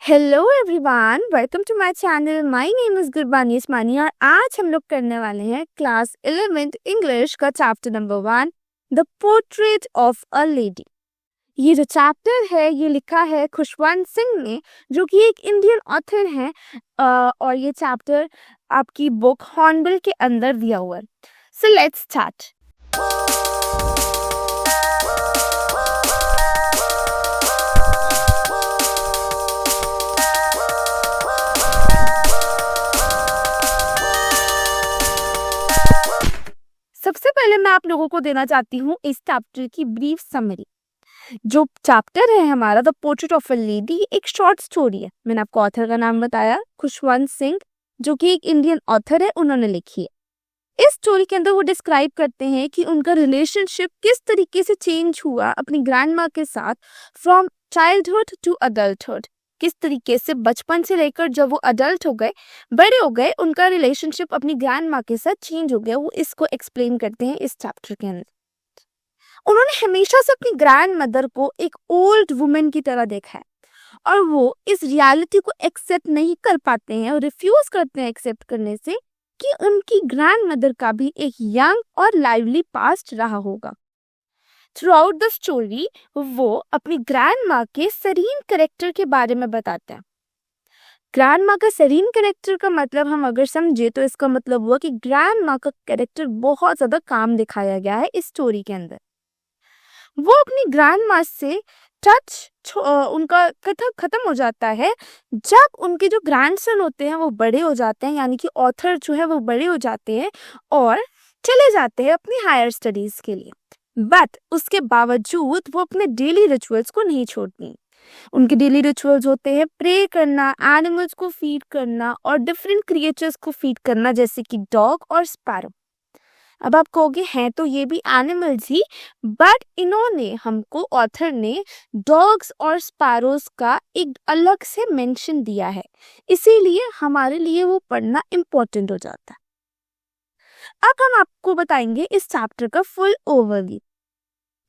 Hello everyone, welcome to my channel. My name is Gurbani Usmani और आज हम लोग करने वाले हैं क्लास 11th इंग्लिश का chapter number 1, the portrait of a lady. ये जो चैप्टर है ये लिखा है खुशवंत सिंह ने, जो कि एक इंडियन ऑथर हैं। और ये चैप्टर आपकी बुक हॉर्नबिल के अंदर दिया हुआ है। So let's start. सबसे पहले मैं आप लोगों को देना चाहती हूँ इस चैप्टर की ब्रीफ समरी। जो चैप्टर है हमारा the portrait of a lady, एक शॉर्ट स्टोरी है। मैंने आपको ऑथर का नाम बताया, खुशवंत सिंह, जो कि एक इंडियन ऑथर है, उन्होंने लिखी है। इस स्टोरी के अंदर वो डिस्क्राइब करते हैं कि उनका रिलेशनशिप किस तरीके से चेंज हुआ अपनी ग्रैंड माँ के साथ, फ्रॉम चाइल्डहुड टू अडल्टहुड। किस तरीके से बचपन से लेकर जब वो अडल्ट हो गए, बड़े हो गए, उनका रिलेशनशिप अपनी ग्रैंड माँ के साथ चेंज हो गया। वो इसको एक्सप्लेन करते हैं इस चैप्टर के अंदर। उन्होंने हमेशा से अपनी ग्रैंड मदर को एक ओल्ड वुमेन की तरह देखा है और वो इस रियलिटी को एक्सेप्ट नहीं कर पाते हैं और रिफ्यूज करते हैं एक्सेप्ट करने से कि उनकी ग्रैंड मदर का भी एक यंग और लाइवली पास्ट रहा होगा। थ्रू आउट द स्टोरी वो अपनी ग्रैंड माँ के सरीन कैरेक्टर के बारे में बताते हैं। ग्रैंड माँ का सरीन कैरेक्टर का मतलब हम अगर समझे तो इसका मतलब हुआ कि ग्रैंड माँ का कैरेक्टर बहुत ज्यादा काम दिखाया गया है इस स्टोरी के अंदर। वो अपनी ग्रैंड माँ से टच उनका कथा खत्म हो जाता है जब उनके जो ग्रैंडसन होते हैं वो बड़े हो जाते हैं, यानी कि ऑथर जो है वो बड़े हो जाते हैं और चले जाते हैं अपनी हायर स्टडीज के लिए। बट उसके बावजूद वो अपने डेली रिचुअल्स को नहीं छोड़ती। उनके डेली रिचुअल्स होते हैं प्रे करना, एनिमल्स को फीड करना और डिफरेंट क्रिएचर्स को फीड करना, जैसे कि डॉग और स्पैरो। अब आप कहोगे हैं तो ये भी एनिमल्स ही, बट इन्होंने हमको, ऑथर ने, डॉग्स और स्पैरोज का एक अलग से मेंशन दिया है, इसीलिए हमारे लिए वो पढ़ना इम्पोर्टेंट हो जाता है। अब हम आपको बताएंगे इस चैप्टर का फुल ओवरव्यू।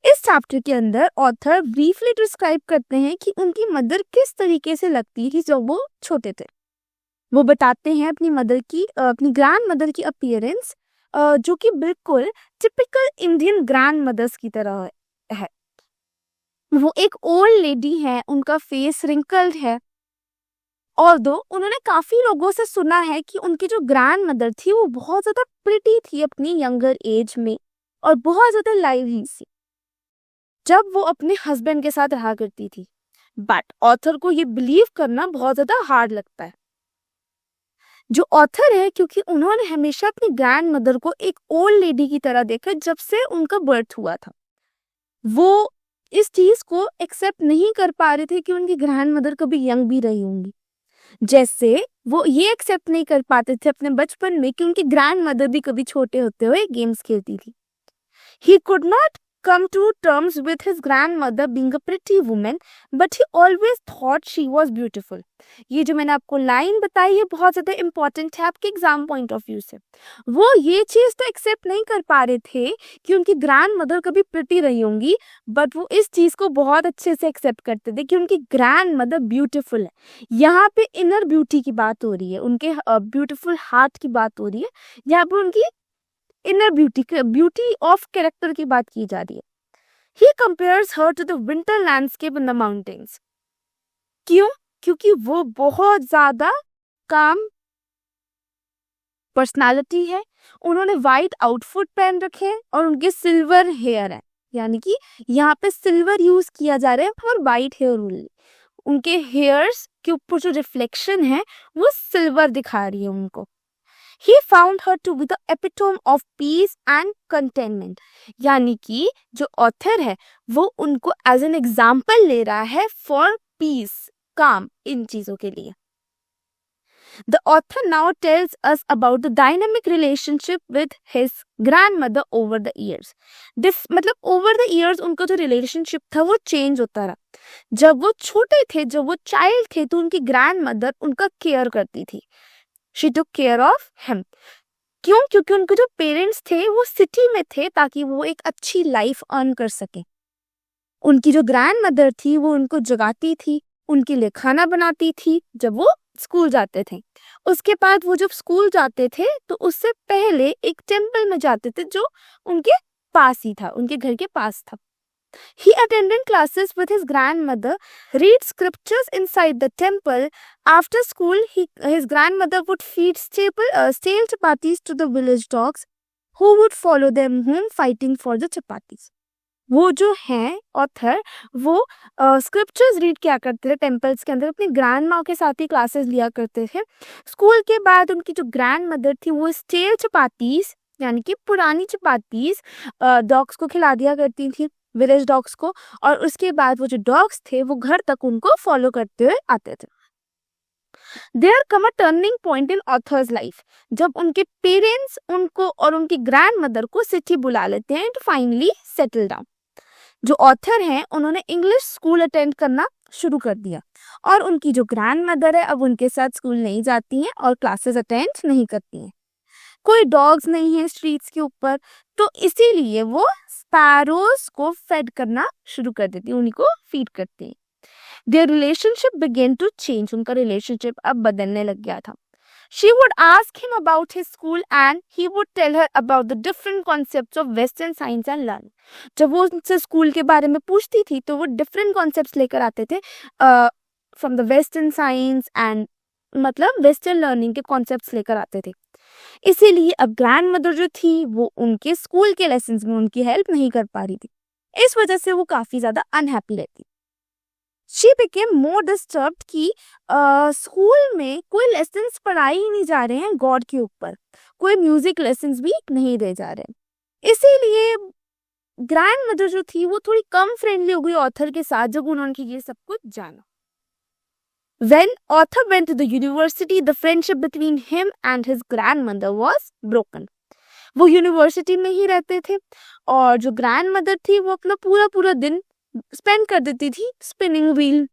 इस चैप्टर के अंदर ऑथर ब्रीफली डिस्क्राइब करते हैं कि उनकी मदर किस तरीके से लगती थी जब वो छोटे थे। वो बताते हैं अपनी ग्रैंड मदर की अपीयरेंस, जो कि बिल्कुल टिपिकल इंडियन ग्रैंड मदर्स की तरह है। वो एक ओल्ड लेडी है, उनका फेस रिंकल्ड है। और दो उन्होंने काफी लोगों से सुना है कि उनकी जो ग्रैंड मदर थी वो बहुत ज्यादा प्रिटी थी अपनी यंगर एज में और बहुत ज्यादा लाइवली थी जब वो अपने हस्बैंड के साथ रहा करती थी। बट ऑथर को ये बिलीव करना बहुत ज्यादा हार्ड लगता है। जो ऑथर है, क्योंकि उन्होंने हमेशा अपनी ग्रैंड मदर को एक ओल्ड लेडी की तरह देखा जब से उनका बर्थ हुआ था, वो इस चीज को एक्सेप्ट नहीं कर पा रहे थे कि उनकी ग्रैंड मदर कभी यंग भी रही होंगी। जैसे वो ये एक्सेप्ट नहीं कर पाते थे अपने बचपन में कि उनकी ग्रैंड मदर भी कभी छोटे होते हुए गेम्स खेलती थी। He could not come to terms with his grandmother being a pretty woman, but he always thought she was beautiful. ये जो मैंने आपको लाइन बताई है बहुत ज़्यादा इम्पोर्टेंट है आपके एग्जाम पॉइंट ऑफ व्यू से। वो ये चीज़ तो एक्सेप्ट नहीं कर पा रहे थे कि उनकी ग्रैंड मदर कभी प्रिटी रही होंगी, बट वो इस चीज़ को बहुत अच्छे से एक्सेप्ट करते थे कि उनकी ग्रैंड मदर ब्यूटिफुल है। यहाँ पे इनर ब्यूटी की बात हो रही है, उनके ब्यूटिफुल हार्ट की बात हो रही है, यहाँ पे उनकी इनर ब्यूटी ऑफ कैरेक्टर की बात की जा रही है। He compares her to the winter landscape in the mountains. क्यों? क्योंकि वो बहुत ज्यादा काम पर्सनालिटी है, उन्होंने वाइट आउटफिट पहन रखे हैं और उनके सिल्वर हेयर है, यानी कि यहाँ पे सिल्वर यूज किया जा रहा है और वाइट हेयर ओनली। उनके हेयर्स के ऊपर जो रिफ्लेक्शन है वो सिल्वर दिखा रही है उनको। He found her to be the epitome of peace and contentment. यानी कि जो ऑथर है वो उनको एज एन एग्जाम्पल ले रहा है फॉर पीस, काम, इन चीजों के लिए। The author now tells us about the dynamic relationship with his grandmother over the years. मतलब over the years उनका जो रिलेशनशिप था वो चेंज होता रहा। जब वो छोटे थे, जब वो चाइल्ड थे, तो उनकी ग्रैंड मदर उनका केयर करती थी। She took care of him. क्यों? क्योंकि उनके जो पेरेंट्स थे वो सिटी में थे ताकि वो एक अच्छी लाइफ अर्न कर सके। उनकी जो ग्रैंड मदर थी वो उनको जगाती थी, उनके लिए खाना बनाती थी जब वो स्कूल जाते थे। उसके बाद वो जब स्कूल जाते थे तो उससे पहले एक टेम्पल में जाते थे जो उनके पास ही था, उनके घर के पास था। He attended classes with his grandmother, read scriptures inside the temple. After school, his grandmother would feed stale chapatis to the village dogs, who would follow them home fighting for the chapatis. वो जो हैं author, वो scriptures read किया करते थे temples के अंदर, अपनी ग्रैंड माँ के साथ ही क्लासेस लिया करते थे। स्कूल के बाद उनकी जो ग्रैंड मदर थी वो स्टेल चपातीस यानी कि पुरानी चपातीस डॉग्स को खिला दिया करती थी, विलेज डॉग्स को। और उसके बाद वो जो डॉग्स थे वो घर तक उनको फॉलो करते हुए आते थे। There come a turning point in author's life, जब उनके पेरेंट्स उनको और उनकी ग्रैंड मदर को सिटी बुला लेते हैं टू फाइनली सेटल डाउन। जो ऑथर हैं उन्होंने इंग्लिश स्कूल अटेंड करना शुरू कर दिया और उनकी जो ग्रैंड मदर है अब उनके साथ स्कूल नहीं जाती हैं और क्लासेस अटेंड नहीं करती हैं। कोई डॉग्स नहीं है स्ट्रीट्स के ऊपर, तो इसीलिए वो स्पैरोज को फेड करना शुरू कर देती हैं, उन्हीं को फीड करती हैं। Their relationship begin to change, उनका रिलेशनशिप अब बदलने लग गया था। She would ask him about his school and he would tell her about the different concepts of Western science and learning. जब वो उनसे स्कूल के बारे में पूछती थी तो वो डिफरेंट कॉन्सेप्ट्स लेकर आते थे from the western science and मतलब वेस्टर्न लर्निंग के कॉन्सेप्ट्स लेकर आते थे। इसीलिए अब ग्रैंड मदर जो थी वो उनके स्कूल के लेसन्स में उनकी हेल्प नहीं कर पा रही थी, इस वजह से वो काफ़ी ज़्यादा अनहैप्पी रहती। शी बिकेम मोर डिस्टर्ब्ड कि स्कूल में कोई लेसन्स पढ़ाई ही नहीं जा रहे हैं गॉड के ऊपर, कोई म्यूजिक लेसन्स भी नहीं दे जा रहे। इसीलिए ग्रैंड मदर जो थी वो थोड़ी कम फ्रेंडली हो गई ऑथर के साथ जब उन्होंने ये सब कुछ जाना। When author went to the university, the friendship between him and his grandmother was broken. वो यूनिवर्सिटी में ही रहते थे और जो ग्रैंड मदर थी वो अपना पूरा पूरा दिन स्पेंड कर देती थी स्पिनिंग व्हील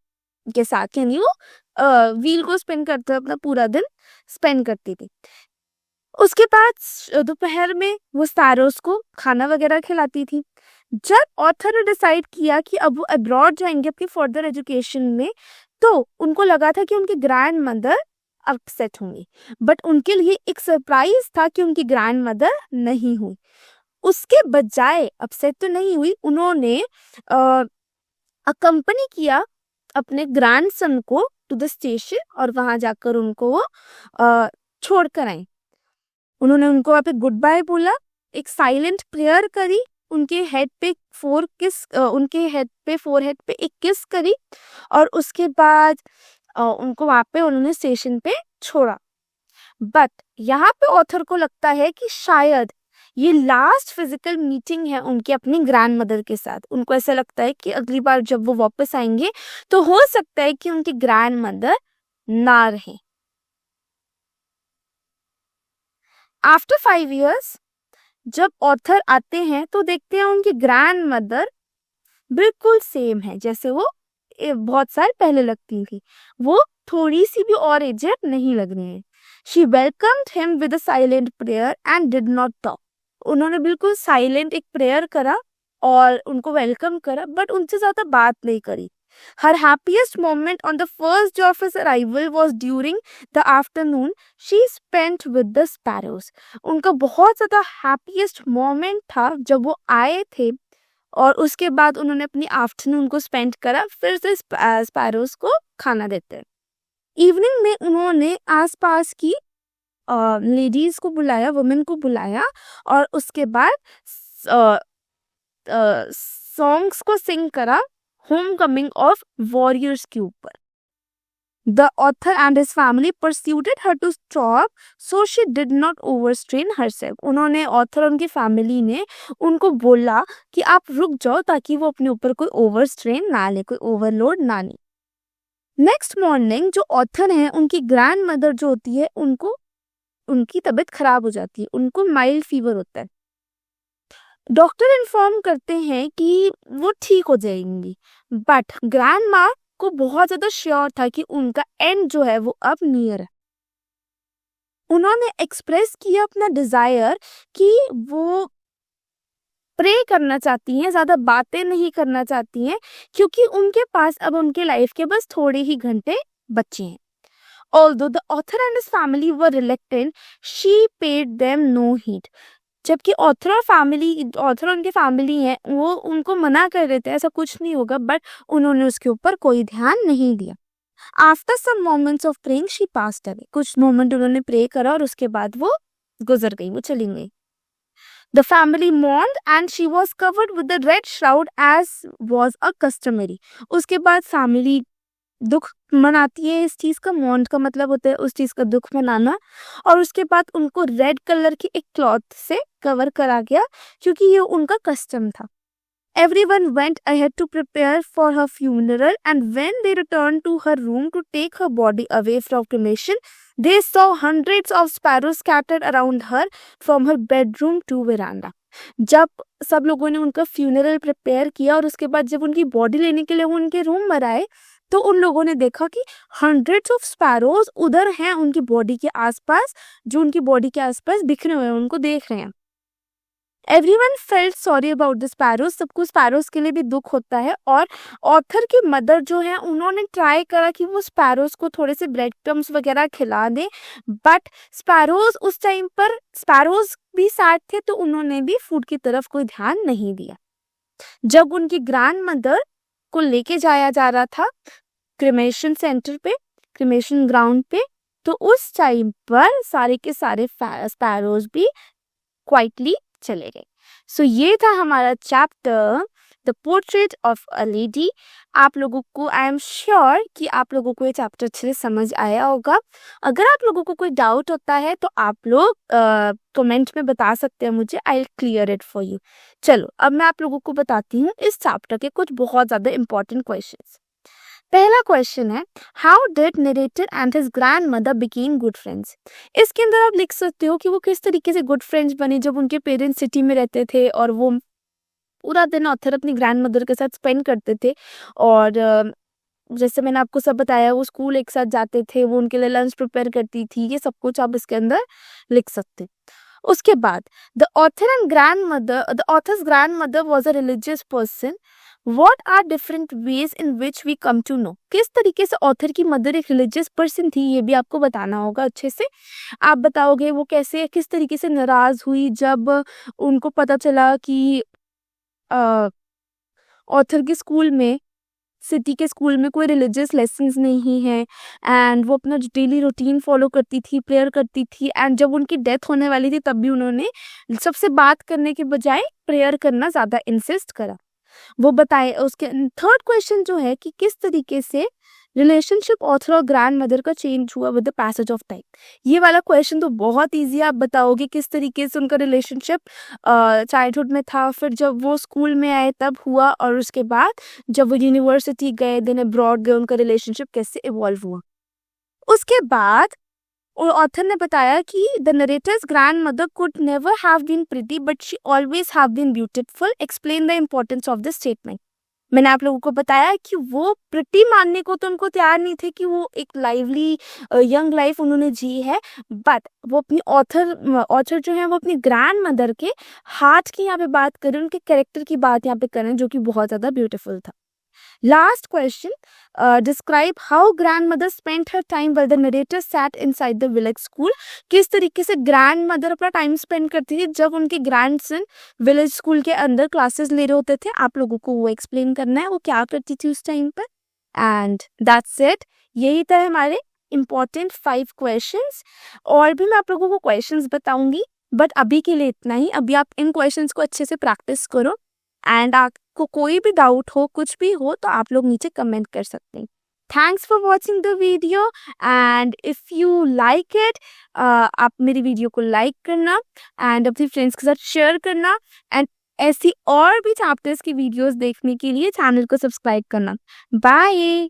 के साथ, यानी वो व्हील को स्पिन करते अपना पूरा दिन स्पेंड करती थी। उसके बाद दोपहर में वो स्पैरोज को खाना वगैरह खिलाती थी। जब ऑथर ने डिसाइड किया कि अब वो अब्रॉड जाएंगे अपनी फर्दर एजुकेशन में, तो उनको लगा था कि उनकी ग्रैंड मदर अपसेट होंगी, बट उनके लिए एक सरप्राइज था कि उनकी ग्रैंड मदर नहीं हुई। उसके बजाय अपसेट तो नहीं हुई, उन्होंने अकम्पनी किया अपने ग्रैंडसन को टू द स्टेशन और वहां जाकर उनको वो छोड़ कर आई। उन्होंने उनको वहाँ पे गुड बाय बोला, एक साइलेंट प्रेयर करी, उनके हेड पे फोरहेड पे एक किस करी और उसके बाद उनको वहाँ पे उन्होंने स्टेशन पे छोड़ा। बट यहाँ पे ऑथर को लगता है कि शायद ये लास्ट फिजिकल मीटिंग है उनकी अपनी ग्रैंड मदर के साथ। उनको ऐसा लगता है कि अगली बार जब वो वापस आएंगे तो हो सकता है कि उनकी ग्रैंड मदर ना रहे। आफ्टर 5 years जब ऑथर आते हैं तो देखते हैं उनकी ग्रैंड मदर बिल्कुल सेम है जैसे वो बहुत साल पहले लगती थी, वो थोड़ी सी भी और एजेड नहीं लग रही है। She welcomed him with a silent prayer and did not talk. उन्होंने बिल्कुल साइलेंट एक प्रेयर करा और उनको वेलकम करा, बट उनसे ज्यादा बात नहीं करी। Her happiest moment on the first day of his arrival was during the afternoon she spent with the sparrows. उनका बहुत ज़्यादा happiest moment था जब वो आए थे और उसके बाद उन्होंने अपनी आफ्टरनून को स्पेंड करा, फिर से स्पैरोज को खाना देते हैं। इवनिंग में उन्होंने आसपास की लेडीज को बुलाया, वुमेन को बुलाया और उसके बाद सॉन्ग्स को सिंग करा होमकमिंग ऑफ वॉरियर्स के ऊपर। The author and his family persuaded her to stop, so she did not overstrain herself. उन्होंने ऑथर और उनकी फैमिली ने उनको बोला कि आप रुक जाओ ताकि वो अपने ऊपर कोई ओवरस्ट्रेन ना ले, कोई ओवरलोड ना ले। नेक्स्ट मॉर्निंग जो ऑथर हैं उनकी ग्रैंड मदर जो होती है उनको उनकी तबीयत खराब हो जाती है, उनको माइल्ड फीवर होता है। डॉक्टर इन्फॉर्म करते हैं कि वो ठीक हो जाएंगी, बट ग्रैंड माँ को बहुत ज्यादा श्योर था कि उनका एंड जो है वो अब नियर है। उन्होंने एक्सप्रेस किया अपना डिजायर कि वो प्रे करना चाहती हैं, ज़्यादा बातें नहीं करना चाहती हैं, क्योंकि उनके पास अब उनके लाइफ के बस थोड़े ही घंटे बचे हैं। Although the author and his family were reluctant, she paid them no heed. जबकि ऑथर और उनके फैमिली हैं, वो उनको मना कर रहे थे ऐसा कुछ नहीं होगा, बट उन्होंने उसके ऊपर कोई ध्यान नहीं दिया। After some moments of praying she passed away, कुछ मोमेंट उन्होंने प्रे करा और उसके बाद वो गुजर गई, वो चली गई। The family mourned and she was covered with the red shroud as was a customary. उसके बाद फैमिली दुख मनाती है, इस चीज़ का मौन का मतलब होता है उस चीज़ का दुख मनाना, और उसके बाद उनको रेड कलर की एक क्लॉथ से कवर करा गया क्योंकि ये उनका कस्टम था। Everyone went ahead to prepare for her funeral, and when they returned to her room to take her body away from cremation, they saw hundreds of sparrows scattered around her from her bedroom to veranda. जब सब लोगों ने उनका funeral prepare किया और उसके बाद जब उनकी बॉडी लेने के लिए वो उनके रूम में आए, तो उन लोगों ने देखा कि हंड्रेड्स ऑफ स्पैरोज उधर हैं उनकी बॉडी के आसपास, जो उनकी बॉडी के आसपास बिखरे हुए हैं, उनको देख रहे हैं। Everyone felt sorry about the sparrows, सबको स्पैरोज के लिए भी दुख होता है। और ऑथर की मदर जो है उन्होंने ट्राई करा कि वो स्पैरोज को थोड़े से ब्रेड क्रम्स वगैरह खिला दें, बट स्पैरोज उस टाइम पर स्पैरोज भी सैड थे, तो उन्होंने भी फूड की तरफ कोई ध्यान नहीं दिया। जब उनकी ग्रैंड मदर को लेके जाया जा रहा था क्रिमेशन सेंटर पे, क्रिमेशन ग्राउंड पे, तो उस टाइम पर सारे के सारे स्पैरोज भी क्वाइटली चले गए। सो ये था हमारा chapter the portrait of a lady. आप लोगों को, आई एम श्योर कि आप लोगों को ये चैप्टर अच्छे से समझ आया होगा। अगर आप लोगों को कोई डाउट होता है तो आप लोग कमेंट में बता सकते हैं मुझे, I will clear it for you. चलो अब मैं आप लोगों को बताती हूँ इस चैप्टर के कुछ बहुत ज़्यादा इंपॉर्टेंट क्वेश्चंस। पहला क्वेश्चन है, how did narrator and his grand mother became good friends. इसके अंदर आप लिख सकते हो कि वो किस तरीके से गुड फ्रेंड्स बने जब उनके पेरेंट्स सिटी में रहते थे और वो पूरा दिन ऑथर अपनी ग्रैंड मदर के साथ स्पेंड करते थे। और जैसे मैंने आपको सब बताया, वो स्कूल एक साथ जाते थे, वो उनके लिए लंच प्रिपेयर करती थी, ये सब कुछ आप इसके अंदर लिख सकते। उसके बाद the author's grand mother was a religious person. What are different ways in which we come to know? किस तरीके से ऑथर की मदर एक रिलीजियस पर्सन थी, ये भी आपको बताना होगा अच्छे से। आप बताओगे वो कैसे, किस तरीके से नाराज हुई जब उनको पता चला कि ऑथर के स्कूल में, सिटी के स्कूल में कोई रिलीजियस लेसन्स नहीं है, एंड वो अपना डेली रूटीन फॉलो करती थी, प्रेयर करती थी, एंड जब उनकी डेथ होने वाली थी तब भी उन्होंने सबसे बात करने के बजाय प्रेयर करना ज़्यादा इंसिस्ट करा, वो बताए। उसके थर्ड क्वेश्चन जो है कि किस तरीके से रिलेशनशिप ऑथर और ग्रैंड मदर का चेंज हुआ with the passage of time. ये वाला क्वेश्चन तो बहुत इजी है, आप बताओगे किस तरीके से उनका रिलेशनशिप चाइल्डहुड में था, फिर जब वो स्कूल में आए तब हुआ, और उसके बाद जब वो यूनिवर्सिटी गए, देन अब्रॉड गए, उनका रिलेशनशिप कैसे इवॉल्व हुआ। उसके बाद ऑथर ने बताया कि the narrator's grandmother could never have been pretty but she always have been beautiful. Explain the importance of this statement. मैंने आप लोगों को बताया कि वो प्रिटी मानने को तो उनको तैयार नहीं थे कि वो एक लाइवली यंग लाइफ उन्होंने जी है, बट वो अपनी ऑथर जो है वो अपनी ग्रैंड मदर के हार्ट की यहाँ पे बात करें, उनके कैरेक्टर की बात यहाँ पे करें, जो कि बहुत ज़्यादा ब्यूटीफुल था। Last question, describe how grandmother spent her time while the narrator sat inside the village school. किस तरीके से grandmother अपना टाइम स्पेंड करती थी जब उनके grandson village school के अंदर क्लासेस ले रहे होते थे। आप लोगों को वो एक्सप्लेन करना है वो क्या करती थी उस टाइम पर। एंड दैट्स इट, यही था हमारे इम्पॉर्टेंट 5 क्वेश्चंस। और भी मैं आप लोगों को क्वेश्चंस बताऊंगी, बट अभी के लिए इतना ही। अभी आप इन क्वेश्चंस को अच्छे से प्रैक्टिस करो, एंड आपको कोई भी डाउट हो, कुछ भी हो, तो आप लोग नीचे कमेंट कर सकते हैं। Thanks for watching the video, and if you like it, आप मेरी वीडियो को लाइक करना एंड अपने फ्रेंड्स के साथ शेयर करना, एंड ऐसी और भी चैप्टर्स की वीडियोस देखने के लिए चैनल को सब्सक्राइब करना। बाय।